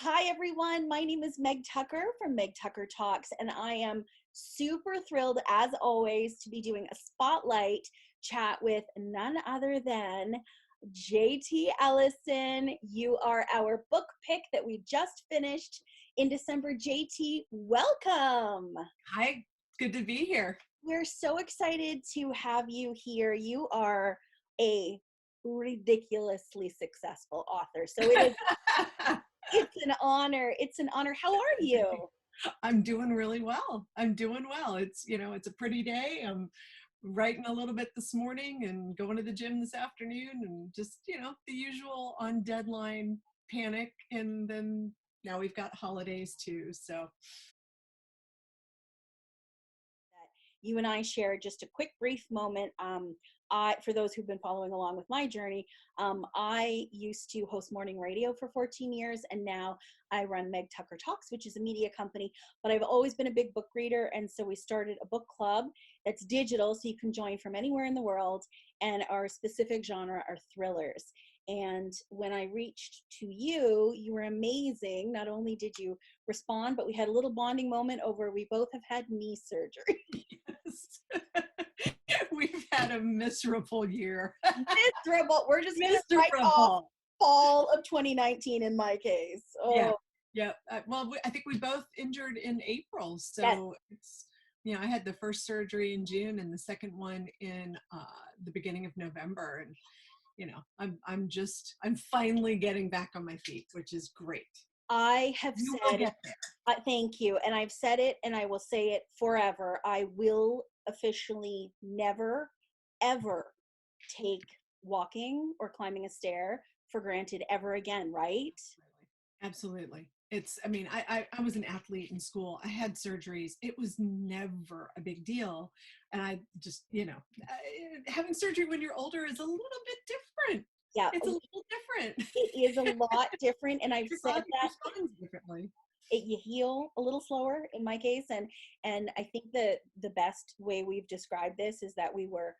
Hi, everyone. My name is Meg Tucker from Meg Tucker Talks, and I am super thrilled, as always, to be doing a spotlight chat with none other than JT Ellison. You are our book pick that we just finished in December. JT, welcome. Hi, good to be here. We're so excited to have you here. You are a ridiculously successful author. So it's an honor. It's an honor. How are you? I'm doing really well. I'm doing well. It's a pretty day. I'm writing a little bit this morning and going to the gym this afternoon and just, the usual on deadline panic. And then now we've got holidays too. So You and I shared just a quick brief moment. For those who've been following along with my journey, I used to host morning radio for 14 years, and now I run Meg Tucker Talks, which is a media company, but I've always been a big book reader, and so we started a book club that's digital, so you can join from anywhere in the world, and our specific genre are thrillers. And when I reached to you, you were amazing. Not only did you respond, but we had a little bonding moment over we both have had knee surgery. yes, we've had a miserable year. Miserable. We're just going to strike off fall of 2019 in my case. Oh. Yeah. Yeah. I think we both injured in April. So yes. I had the first surgery in June and the second one in the beginning of November. And, I'm finally getting back on my feet, which is great. I have said it. Thank you. And I've said it and I will say it forever. I will officially never, ever take walking or climbing a stair for granted ever again, right? Absolutely. I was an athlete in school. I had surgeries. It was never a big deal. And I just, having surgery when you're older is a little bit different. Yeah. It's a little different. It is a lot different. And I've said that responds differently. You heal a little slower in my case. And I think the best way we've described this is that we were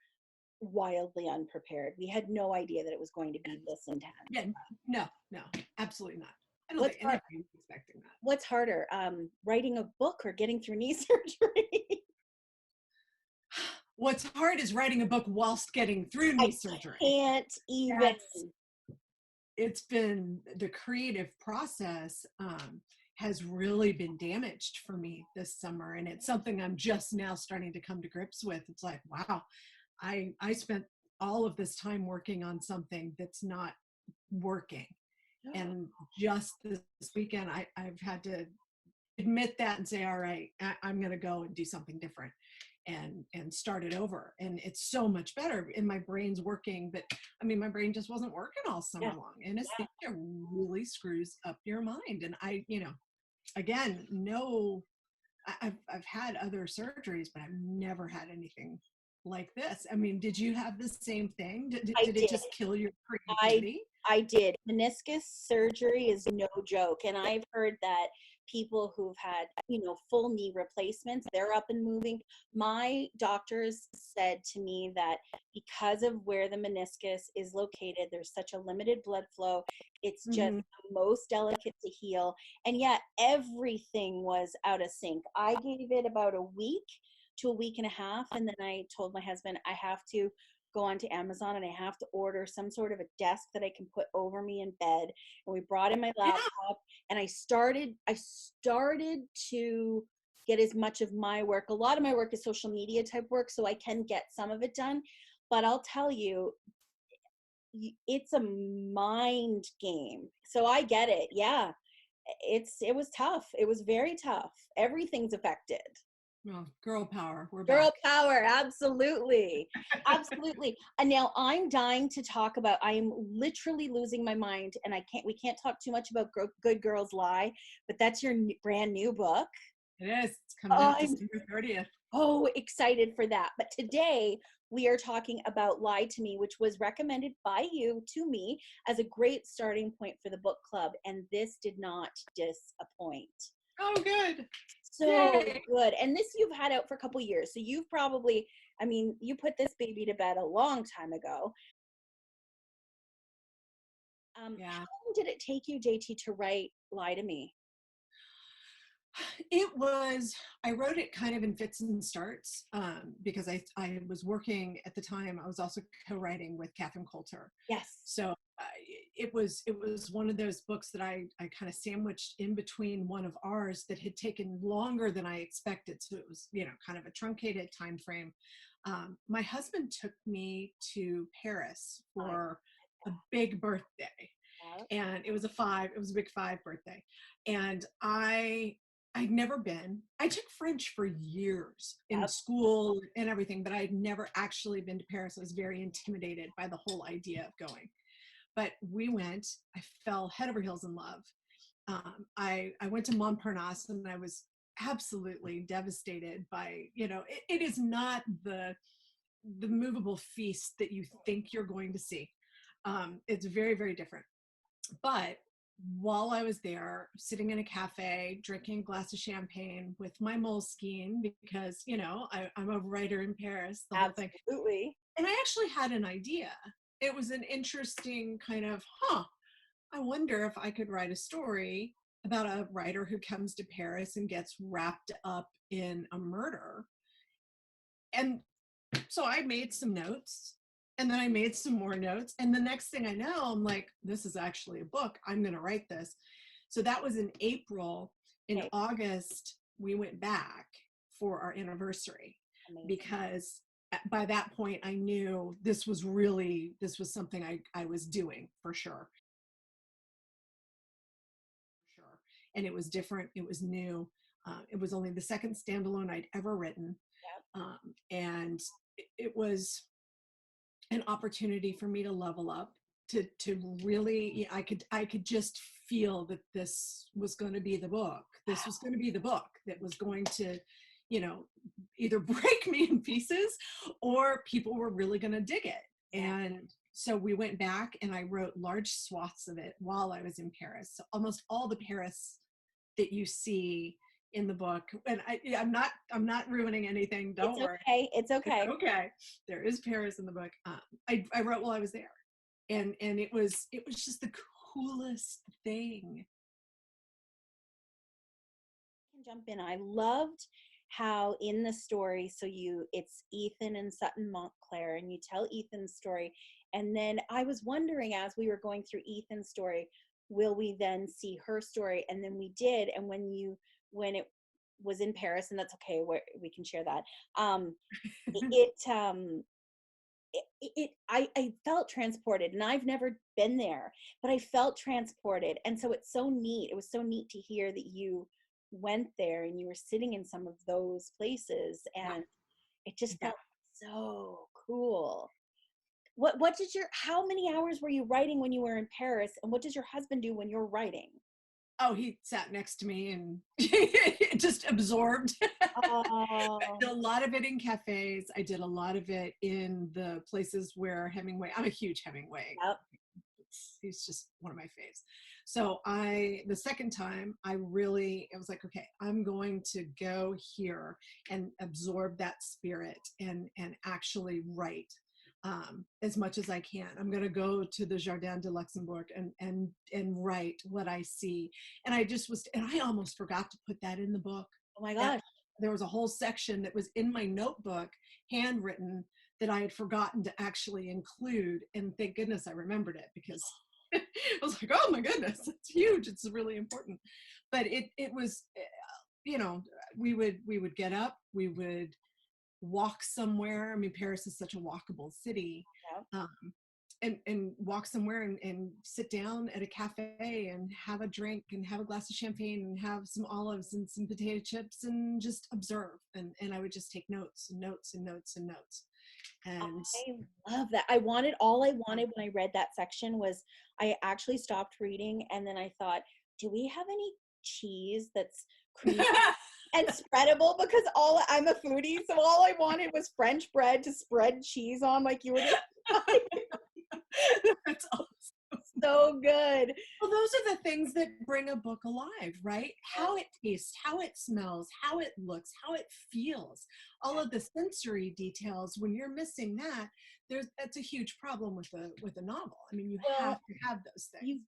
wildly unprepared. We had no idea that it was going to be this intense. Yeah, no, absolutely not. I don't think anybody was expecting that. What's harder, writing a book or getting through knee surgery? What's hard is writing a book whilst getting through knee surgery. Can't even. It's been the creative process has really been damaged for me this summer, and it's something I'm just now starting to come to grips with. It's like, wow, I spent all of this time working on something that's not working. And just this weekend, I've had to admit that and say, all right, I'm going to go and do something different and start it over. And it's so much better. And my brain's working, but my brain just wasn't working all summer long. Anesthesia really screws up your mind. And again, I've had other surgeries, but I've never had anything like this. Did you have the same thing? Did it just kill your creativity? I did. Meniscus surgery is no joke. And I've heard that people who've had, full knee replacements, they're up and moving. My doctors said to me that because of where the meniscus is located, there's such a limited blood flow. It's just the most delicate to heal. And yet everything was out of sync. I gave it about a week to a week and a half. And then I told my husband, I have to go onto Amazon and I have to order some sort of a desk that I can put over me in bed. And we brought in my laptop and I started to get as much of my work. A lot of my work is social media type work, so I can get some of it done. But I'll tell you, it's a mind game. So I get it. Yeah. It was tough. It was very tough. Everything's affected. Well, girl power. We're girl back. Power. Absolutely. Absolutely. And now I'm dying to talk about, I am literally losing my mind, and we can't talk too much about Good Girls Lie, but that's your brand new book. It is. It's coming out December 30th. Oh, excited for that. But today we are talking about Lie to Me, which was recommended by you to me as a great starting point for the book club. And this did not disappoint. Oh, good. So good. And this you've had out for a couple years. So you've probably, you put this baby to bed a long time ago. How long did it take you, JT, to write Lie to me. It was, I wrote it kind of in fits and starts, because I was working at the time. I was also co-writing with Catherine Coulter. Yes. So it was one of those books that I kind of sandwiched in between one of ours that had taken longer than I expected. So it was, kind of a truncated time frame. My husband took me to Paris for a big birthday. And it was a big 5 birthday. And I'd never been. I took French for years in school and everything, but I had never actually been to Paris. I was very intimidated by the whole idea of going. But we went. I fell head over heels in love. I went to Montparnasse, and I was absolutely devastated by, it is not the movable feast that you think you're going to see. It's very, very different. But while I was there, sitting in a cafe, drinking a glass of champagne with my Moleskine, because, I'm a writer in Paris, the whole thing. Absolutely. And I actually had an idea. It was an interesting kind of, I wonder if I could write a story about a writer who comes to Paris and gets wrapped up in a murder. And so I made some notes. And then I made some more notes. And the next thing I know, I'm like, this is actually a book. I'm going to write this. So that was in April. In August, we went back for our anniversary. Amazing. Because by that point, I knew this was something I was doing for sure. And it was different. It was new. It was only the second standalone I'd ever written. And it was an opportunity for me to level up, to really, I could just feel that this was going to be the book. This was going to be the book that was going to, either break me in pieces, or people were really going to dig it. And so we went back, and I wrote large swaths of it while I was in Paris. So almost all the Paris that you see in the book, and I'm not ruining anything. Don't worry. It's okay. It's okay. There is Paris in the book. I wrote while I was there, and it was just the coolest thing. I can jump in. I loved how in the story, so it's Ethan and Sutton Montclair, and you tell Ethan's story, and then I was wondering, as we were going through Ethan's story, will we then see her story? And then we did. And when it was in Paris, and that's okay, we can share that. I felt transported, and I've never been there, but I felt transported. And so it's so neat. It was so neat to hear that you went there and you were sitting in some of those places, and it just felt so cool. How many hours were you writing when you were in Paris, and what does your husband do when you're writing? Oh, he sat next to me and just absorbed. I did a lot of it in cafes. I did a lot of it in the places where Hemingway, I'm a huge Hemingway. He's just one of my faves. So the second time, I was like, okay, I'm going to go here and absorb that spirit and actually write as much as I can. I'm going to go to the Jardin de Luxembourg and write what I see. And I almost forgot to put that in the book. Oh my gosh. There was a whole section that was in my notebook, handwritten, that I had forgotten to actually include. And thank goodness I remembered it, because I was like, oh my goodness, it's huge. It's really important. But it was, we would get up, we would walk somewhere. I mean, Paris is such a walkable city. And walk somewhere and sit down at a cafe and have a drink and have a glass of champagne and have some olives and some potato chips and just observe. And I would just take notes and notes and notes and notes. And I love that. All I wanted when I read that section was, I actually stopped reading, and then I thought, do we have any cheese that's creamy and spreadable? Because I'm a foodie, so all I wanted was French bread to spread cheese on, like you were doing. That's awesome. So good. Well, those are the things that bring a book alive, right? How it tastes, how it smells, how it looks, how it feels. All of the sensory details. When you're missing that, that's a huge problem with a novel. I mean, you have to have those things.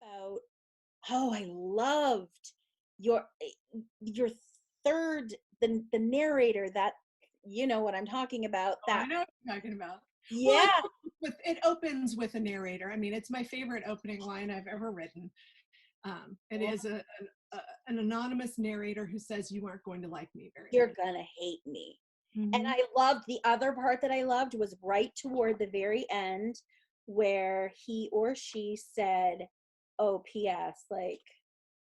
About, oh, I loved your your third, the narrator, that, you know what I'm talking about, Oh, I that, know what you're talking about. Well, yeah. it opens with a narrator. I mean, it's my favorite opening line I've ever written. It is an anonymous narrator who says, "You aren't going to like me very You're much." gonna hate me. And Hmm. I loved, the other part that I loved was right toward the very end, where he or she said, "Oh, P.S. like,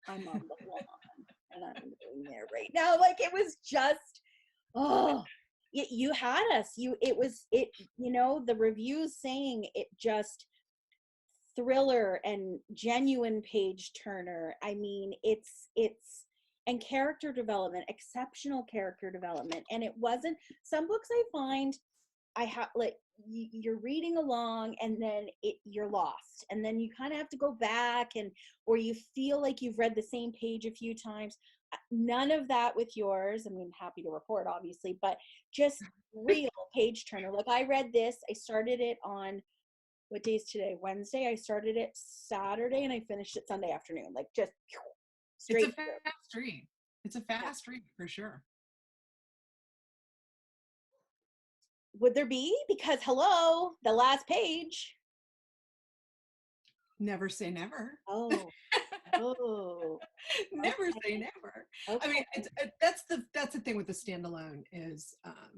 I'm on the lawn and I'm doing there right now." Like, it was just, oh, you had us. It was, the reviews saying it just thriller and genuine page turner. I mean, it's and character development, exceptional character development. And it wasn't, some books I find, I have, like, you're reading along and then you're lost, and then you kind of have to go back, and or you feel like you've read the same page a few times. None of that with yours. I mean, happy to report, obviously, but just real page turner. Like, I read this, I started it on, what day is today? Wednesday. I started it Saturday and I finished it Sunday afternoon. Like, just It's a straight through. fast read. It's a Yeah. fast read for sure. Would there be? Because hello, the last page. Never say never. Oh, oh, Never say never. I okay. mean, that's the thing with the standalone is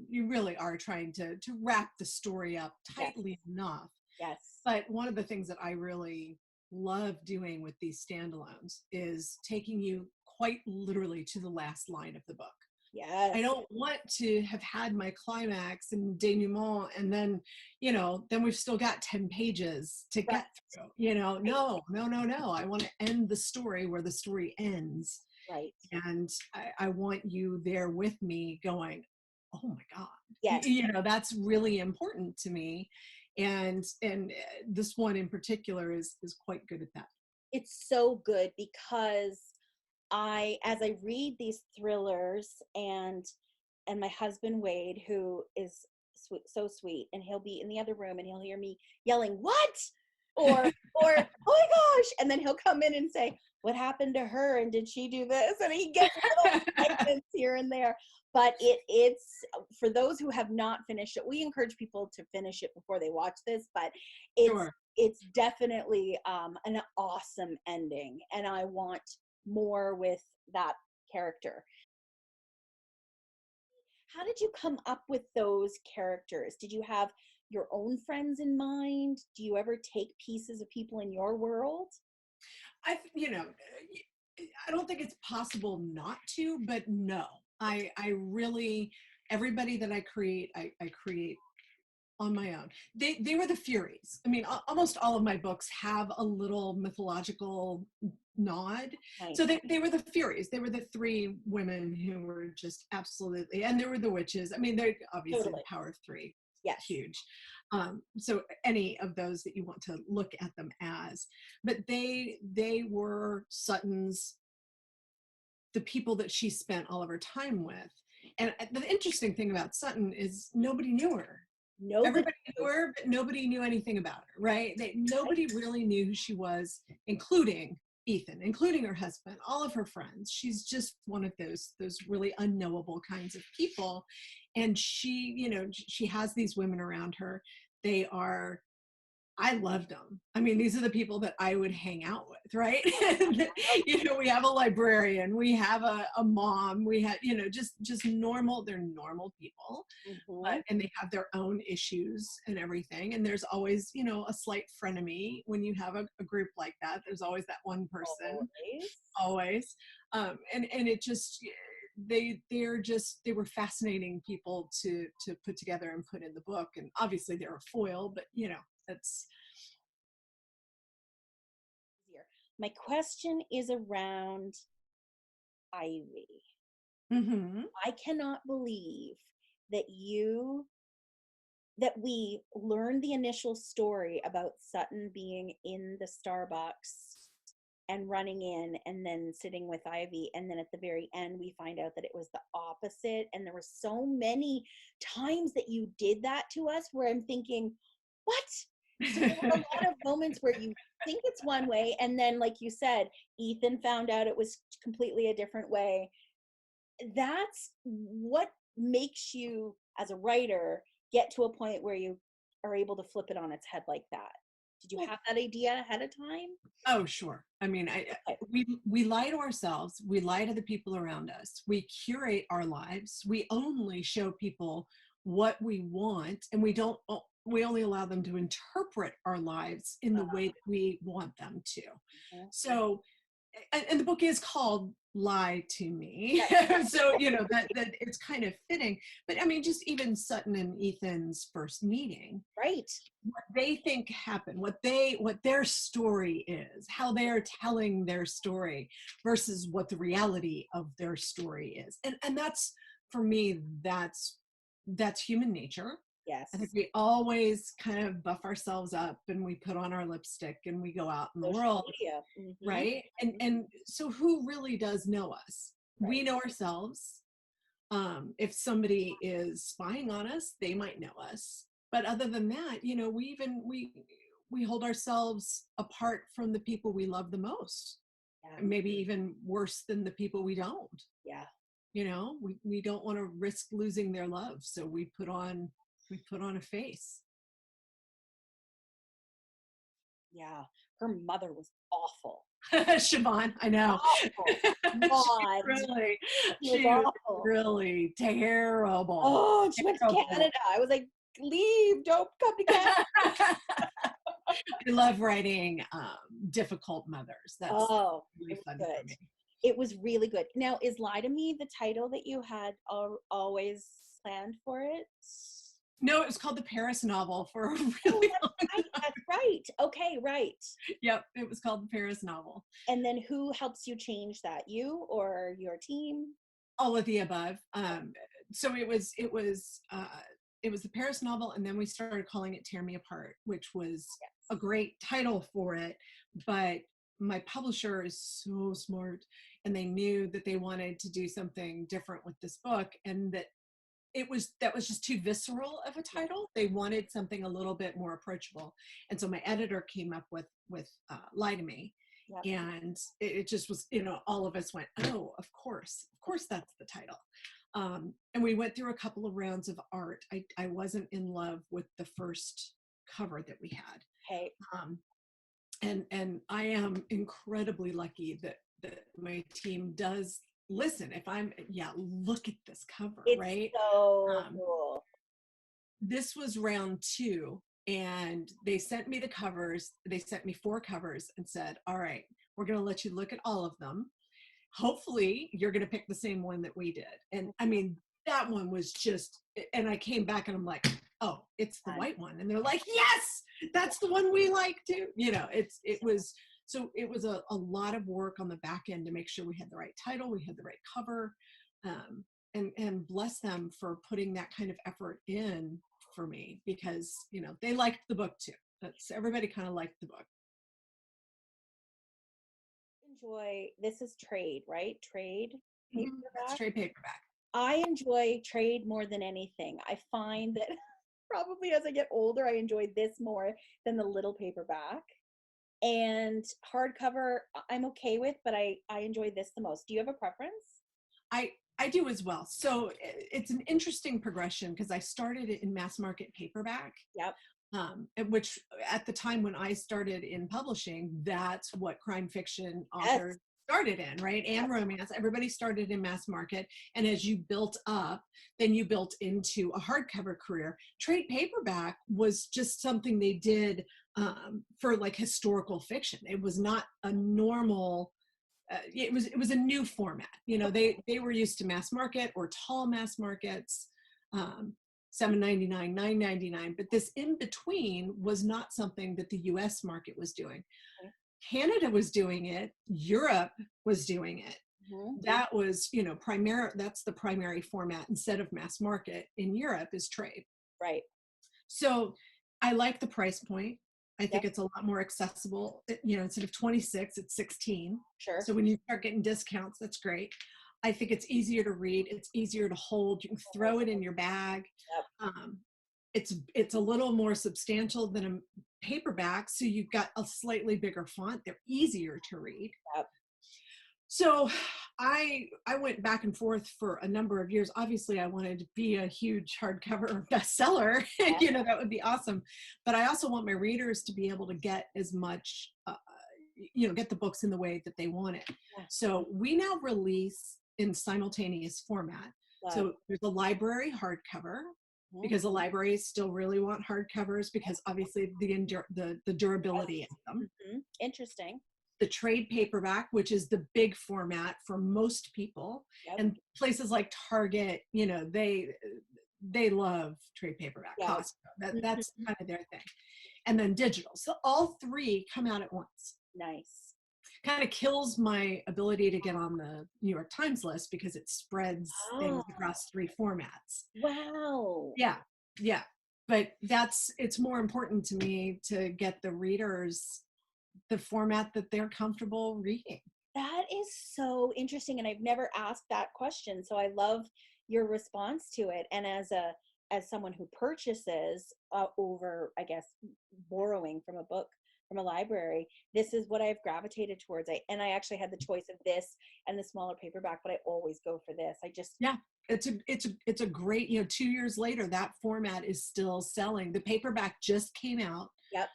you really are trying to wrap the story up Yes, tightly enough. yes, But one of the things that I really love doing with these standalones is taking you quite literally to the last line of the book. I yes, don't want to have had my climax and denouement and then, then we've still got 10 pages to right, get through. No, no, no, no. I want to end the story where the story ends. right. And I want you there with me going, oh my God. Yes, That's really important to me. And this one in particular is quite good at that. it's so good because as I read these thrillers, and my husband Wade, who is sweet, so sweet, and he'll be in the other room and he'll hear me yelling, "What?" or "Oh my gosh!" And then he'll come in and say, "What happened to her? And did she do this?" And he gets little segments here and there. But it's for those who have not finished it. We encourage people to finish it before they watch this, but it's Sure. it's definitely an awesome ending, and I want more with that character. How did you come up with those characters? Did you have your own friends in mind? Do you ever take pieces of people in your world? I, you know, I don't think it's possible not to, but no, I really, everybody that I create, I create on my own. They were the Furies. I mean, almost all of my books have a little mythological nod. Nice. So they were the Furies. They were the three women who were just absolutely, and there were the witches. I mean, they're obviously the Totally. power of three, Yes. huge. So any of those that you want to look at them as, but they were Sutton's, the people that she spent all of her time with. And the interesting thing about Sutton is nobody knew her. Nobody Everybody knew knows. her, but nobody knew anything about her, right? Right? Nobody really knew who she was, including Ethan, including her husband, all of her friends. She's just one of those really unknowable kinds of people. And she has these women around her. They are, I loved them. I mean, these are the people that I would hang out with, right? We have a librarian, we have a mom, we have, just normal, they're normal people, Mm-hmm. and they have their own issues and everything. And there's always, a slight frenemy when you have a group like that. There's always that one person, Always. always. And it just, they were fascinating people to put together and put in the book. And obviously they're a foil, but that's Easier. My question is around Ivy. mm-hmm. I cannot believe that we learned the initial story about Sutton being in the Starbucks and running in and then sitting with Ivy, and then at the very end we find out that it was the opposite. And there were so many times that you did that to us where I'm thinking, what? So there were a lot of moments where you think it's one way, and then, like you said, Ethan found out it was completely a different way. That's what makes you, as a writer, get to a point where you are able to flip it on its head like that. Did you Well, have that idea ahead of time? oh, sure. I mean, Okay. we lie to ourselves. We lie to the people around us. We curate our lives. We only show people what we want, and we only allow them to interpret our lives in the way that we want them to. Mhm. So, and the book is called Lie to Me. Right. So, that it's kind of fitting. But I mean, just even Sutton and Ethan's first meeting, Right. what they think happened, what their story is, how they're telling their story versus what the reality of their story is. And that's, for me, that's human nature. Yes. I think we always kind of buff ourselves up and we put on our lipstick and we go out in the Social world, media. Mhm. right? And so who really does know us? We Right. know ourselves. If somebody is spying on us, they might know us. But other than that, we hold ourselves apart from the people we love the most. Yeah. Maybe even worse than the people we don't. Yeah. We don't want to risk losing their love, so we put on a face. Yeah. Her mother was awful. Siobhan, I know. Awful. God. She was She was awful. really terrible. Oh, and she went to Terrible. Canada. I was like, leave, don't come to Canada. I love writing difficult mothers. That's Oh, really it was fun for good. me. It was really good. Now, is Lie to Me the title that you had always planned for it? No, it was called the Paris novel for a Oh, really that's long right. time. That's right. Okay, right. Yep, it was called the Paris novel. And then who helps you change that? You or your team? All of the above. So it was the Paris novel, and then we started calling it Tear Me Apart, which was Yes. a great title for it. But my publisher is so smart, and they knew that they wanted to do something different with this book, and that was just too visceral of a title. They wanted something a little bit more approachable, and so my editor came up with Lie to Me. Yep. And it just was, all of us went, oh, of course that's the title. And we went through a couple of rounds of art. I wasn't in love with the first cover that we had. Hey. And I am incredibly lucky that my team does listen. If look at this cover, It's right? so cool. This was round 2, and they sent me the covers. They sent me 4 covers and said, all right, we're going to let you look at all of them. Hopefully you're going to pick the same one that we did. And I mean, that one was just, and I came back and I'm like, oh, it's the white one. And they're like, yes, that's the one we like too. It was a lot of work on the back end to make sure we had the right title, we had the right cover, and bless them for putting that kind of effort in for me, because they liked the book too. Everybody kind of liked the book. Enjoy, this is trade, right? Trade paperback. That's trade paperback. I enjoy trade more than anything. I find that probably as I get older, I enjoy this more than the little paperback. And hardcover, I'm okay with, but I enjoy this the most. Do you have a preference? I do as well. So it's an interesting progression, because I started it in mass market paperback. Yep. Which at the time when I started in publishing, that's what crime fiction authors started in, right? And romance. Everybody started in mass market. And as you built up, then you built into a hardcover career. Trade paperback was just something they did for like historical fiction. It was not a normal, it was a new format. They were used to mass market or tall mass markets. $7.99, $9.99, but this in between was not something that the US market was doing. Canada was doing it, Europe was doing it. Mm-hmm. That was, that's the primary format instead of mass market in Europe is trade. Right. So I like the price point. I think it's a lot more accessible. Instead of 26, it's 16. Sure. So when you start getting discounts, that's great. I think it's easier to read. It's easier to hold. You can throw it in your bag. Yep. It's a little more substantial than paperback, so you've got a slightly bigger font. They're easier to read. Yep. So I went back and forth for a number of years. Obviously, I wanted to be a huge hardcover bestseller. You know, that would be awesome. But I also want my readers to be able to get as much, you know, get the books in the way that they want it. Yeah. So we now release in simultaneous format. Love. So there's a library hardcover, because the libraries still really want hardcovers, because obviously the durability of them. Interesting. The trade paperback, which is the big format for most people. Yep. And places like Target, you know, they love trade paperback. Yeah. Costco, that's kind of their thing. And then digital. So all three come out at once. Nice. Kind of kills my ability to get on the New York Times list, because it spreads things across three formats. Wow. Yeah. But it's more important to me to get the readers the format that they're comfortable reading. That is so interesting, and I've never asked that question, so I love your response to it. And as someone who purchases over, I guess, borrowing from a book from a library, this is what I've gravitated towards. I actually had the choice of this and the smaller paperback, but I always go for this. It's a great, you know, 2 years later, that format is still selling. The paperback just came out. Yep.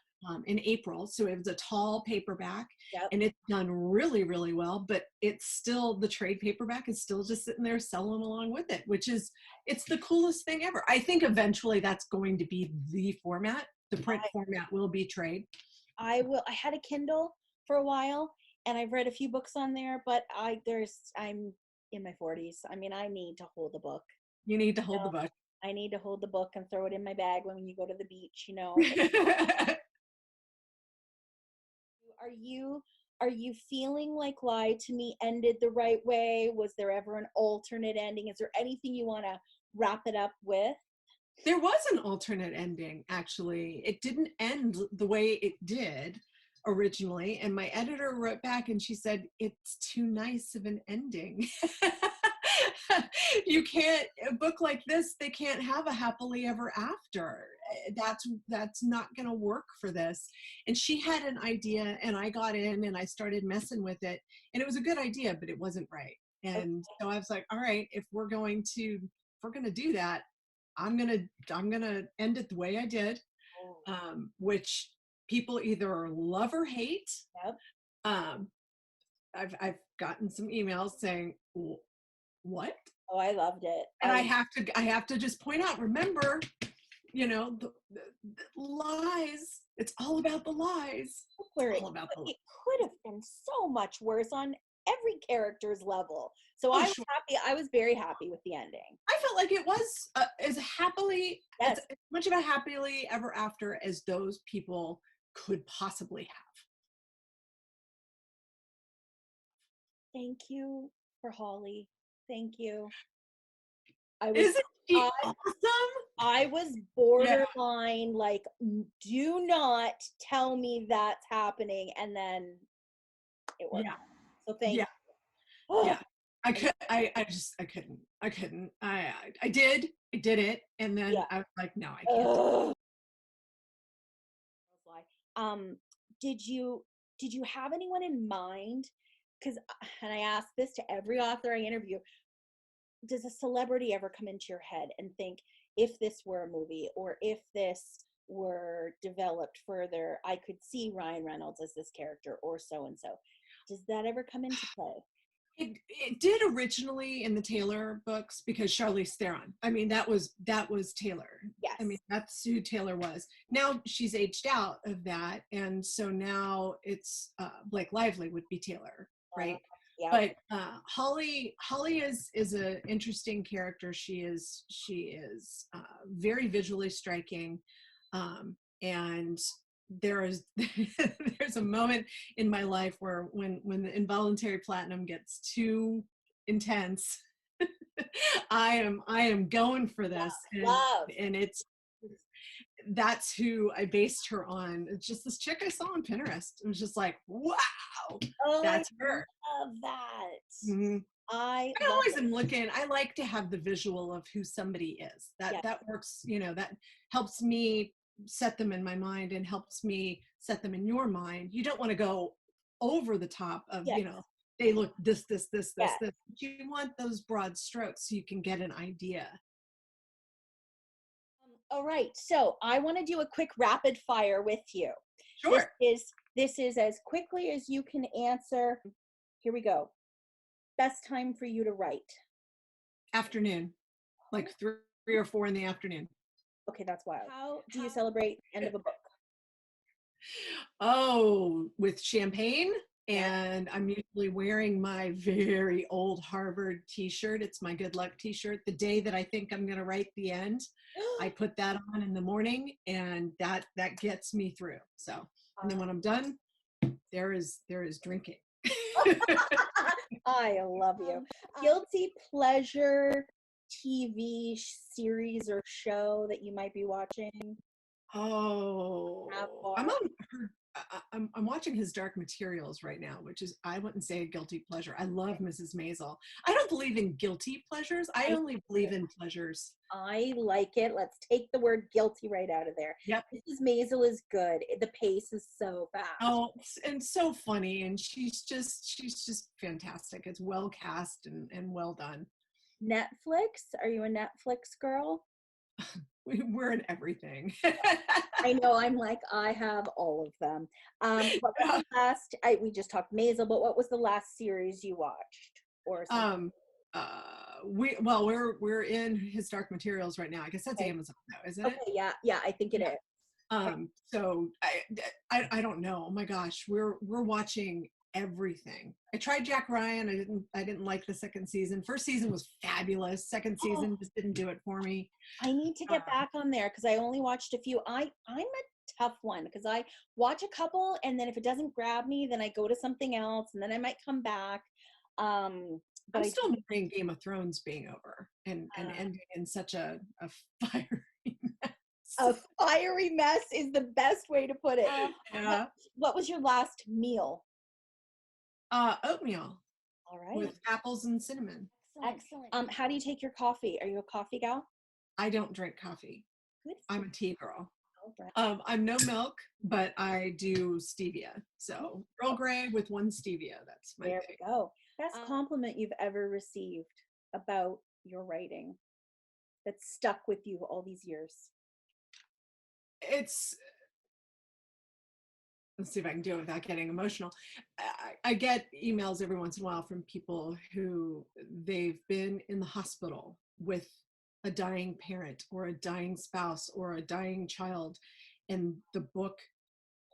In April. So it was a tall paperback. Yep. And it's done really, really well, but it's still, the trade paperback is still just sitting there selling along with it, it's the coolest thing ever. I think eventually that's going to be the format. The print format will be trade. I had a Kindle for a while, and I've read a few books on there, but I'm in my 40s. I mean, I need to hold the book. You need to hold the book. I need to hold the book and throw it in my bag when you go to the beach, you know. Are you feeling like Lie to Me ended the right way? Was there ever an alternate ending? Is there anything you want to wrap it up with? There was an alternate ending, actually. It didn't end the way it did originally. And my editor wrote back and she said, it's too nice of an ending. A book like this, they can't have a happily ever after. That's not going to work for this. And she had an idea, and I got in and I started messing with it, and it was a good idea, but it wasn't right. And so I was like, all right, if we're going to do that, I'm going to end it the way I did, which people either love or hate. Yep. I've gotten some emails saying, what? Oh, I loved it. And I have to just point out, remember, you know, the lies. It's all about the lies. It could have been so much worse on every character's level. So I was happy. I was very happy with the ending. I felt like it was as much of a happily ever after as those people could possibly have. Thank you for Holly. Thank you. Isn't she awesome? I was borderline, like, do not tell me that's happening, and then it worked. So thank you. Yeah. I couldn't. I did it, and then I was like, no, I can't. Did you have anyone in mind? Because, and I ask this to every author I interview, does a celebrity ever come into your head and think, if this were a movie, or if this were developed further, I could see Ryan Reynolds as this character, or so and so? Does that ever come into play? It did originally in the Taylor books, because Charlize Theron. I mean, that was Taylor. Yes. I mean, that's who Taylor was. Now she's aged out of that, and so now it's Blake Lively would be Taylor, right? Yeah. But Holly is an interesting character. She is very visually striking, and there's a moment in my life where when the involuntary platinum gets too intense, I am going for this, and that's who I based her on. It's just this chick I saw on Pinterest. It was just like, wow, that's her. I love that. Mm-hmm. I always am looking. I like to have the visual of who somebody is. That works. You know, that helps me set them in my mind and helps me set them in your mind. You don't want to go over the top of, Yes. they look this, Yes. this. You want those broad strokes so you can get an idea. All right. So I want to do a quick rapid fire with you. Sure. This is as quickly as you can answer. Here we go. Best time for you to write? Afternoon, like 3 or 4 in the afternoon. Okay, that's wild. How do you celebrate end of a book? Oh, with champagne. And I'm usually wearing my very old Harvard t-shirt. It's my good luck t-shirt. The day that I think I'm going to write the end, I put that on in the morning, and that gets me through. So, and then when I'm done, there is drinking. I love you. Guilty pleasure TV series or show that you might be watching? Oh, I'm watching his Dark Materials right now, which is, I wouldn't say a guilty pleasure. I love Mrs. Maisel. I don't believe in guilty pleasures. I only believe in pleasures. I like it. Let's take the word guilty right out of there. Yep. Mrs. Maisel is good. The pace is so fast. Oh, and so funny. And she's just fantastic. It's well cast and well done. Netflix? Are you a Netflix girl? We're in everything. I know. I'm like, I have all of them. What was the last? We just talked Maisel, but what was the last series you watched? Or something? We're in his Dark Materials right now. I guess that's Amazon now, isn't it? Okay, yeah, I think it is. So I don't know. Oh my gosh, we're watching everything. I tried Jack Ryan. I didn't like the second season. First season was fabulous. Second season just didn't do it for me. I need to get back on there because I only watched a few. I'm a tough one because I watch a couple, and then if it doesn't grab me, then I go to something else, and then I might come back. But I'm still mourning Game of Thrones being over and ending in such a fiery mess. A fiery mess is the best way to put it. Yeah. What was your last meal? Oatmeal. All right. With apples and cinnamon. Excellent. How do you take your coffee? Are you a coffee gal? I don't drink coffee. Good. I'm a tea girl. Right. I'm no milk, but I do stevia. So Earl Grey with 1 stevia. That's my There thing. we go. Best compliment you've ever received about your writing that stuck with you all these years? Let's see if I can do it without getting emotional. I get emails every once in a while from people who they've been in the hospital with a dying parent or a dying spouse or a dying child, and the book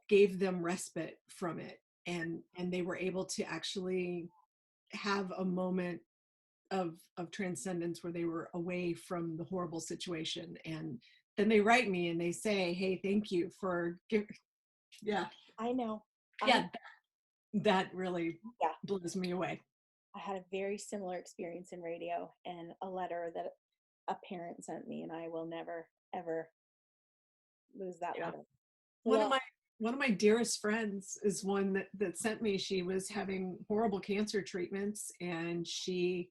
gave them respite from it, and they were able to actually have a moment of transcendence where they were away from the horrible situation. And then they write me and they say, hey, thank you for giving. Yeah, I know. Yeah, that really blows me away. I had a very similar experience in radio, and a letter that a parent sent me, and I will never ever lose that letter. One of my dearest friends is one that sent me. She was having horrible cancer treatments, and she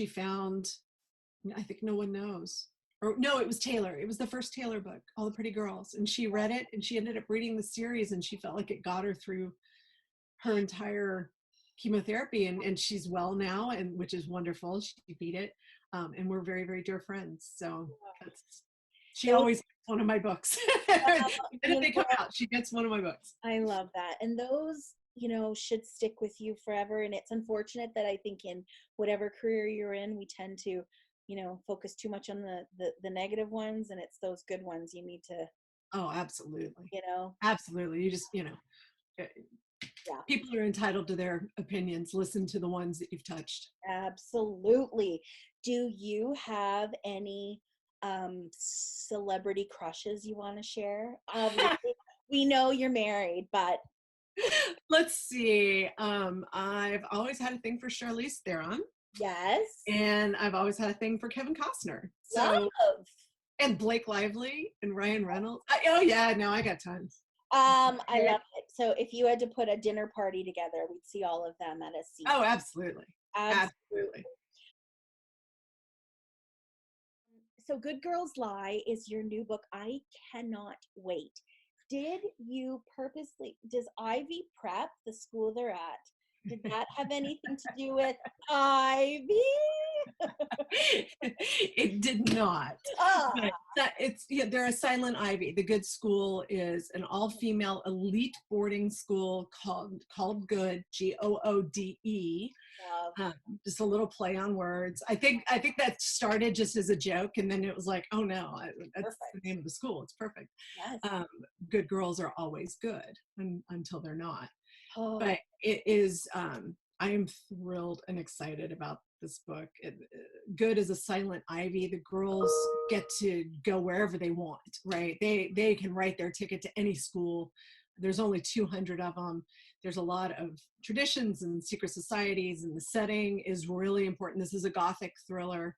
found, I think No One Knows. Or no, it was Taylor. It was the first Taylor book, All the Pretty Girls. And she read it, and she ended up reading the series, and she felt like it got her through her entire chemotherapy. And she's well now, and which is wonderful. She beat it. And we're very, very dear friends. So she always gets one of my books. The minute they come out, she gets one of my books. I love that. And those, should stick with you forever. And it's unfortunate that I think in whatever career you're in, we tend to focus too much on the negative ones, and it's those good ones you need to. Oh, absolutely. Absolutely. You just, people are entitled to their opinions. Listen to the ones that you've touched. Absolutely. Do you have any celebrity crushes you want to share? Obviously, we know you're married, but. Let's see. I've always had a thing for Charlize Theron. Yes. And I've always had a thing for Kevin Costner. Love. And Blake Lively and Ryan Reynolds. I got tons. I love it. So if you had to put a dinner party together, we'd see all of them at a scene. Oh, absolutely. Absolutely. So Good Girls Lie is your new book. I cannot wait. Did you purposely, does Ivy Prep, the school they're at, did that have anything to do with Ivy? It did not. Ah, But it's yeah, they're a silent Ivy. The Good School is an all-female elite boarding school called Good, Goode. love. Just a little play on words. I think that started just as a joke, and then it was like, oh no, that's the Perfect. name of the school. It's perfect. Yes. Good girls are always good until they're not. Oh, But it is. I am thrilled and excited about this book. Good as a silent Ivy. The girls get to go wherever they want, right? They can write their ticket to any school. There's only 200 of them. There's a lot of traditions and secret societies, and the setting is really important. This is a Gothic thriller.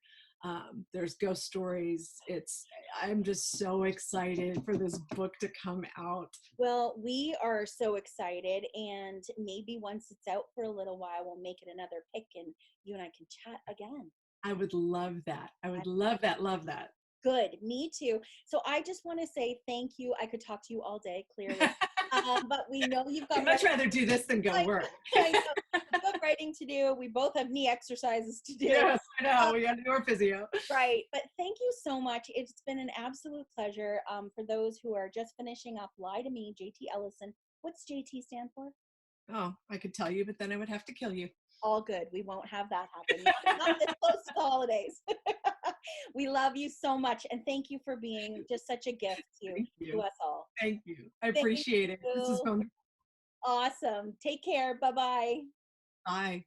There's ghost stories. I'm just so excited for this book to come out. well, we are so excited, and maybe once it's out for a little while, we'll make it another pick, and you and I can chat again. I would love that. I would love that. Love that. Good, me too. So I just want to say thank you. I could talk to you all day, clearly. But we know you've got I'd much rather do this than go work. I know. You've got writing to do. We both have knee exercises to do. Yes, I know. We got to do our physio. Right. But thank you so much. It's been an absolute pleasure. For those who are just finishing up, Lie to Me, JT Ellison. What's JT stand for? Oh, I could tell you, but then I would have to kill you. All good. We won't have that happen. Not this close to the holidays. We love you so much. And thank you for being just such a gift to us all. Thank you. I appreciate it. This is you. fun. Awesome. Take care. Bye-bye. Bye.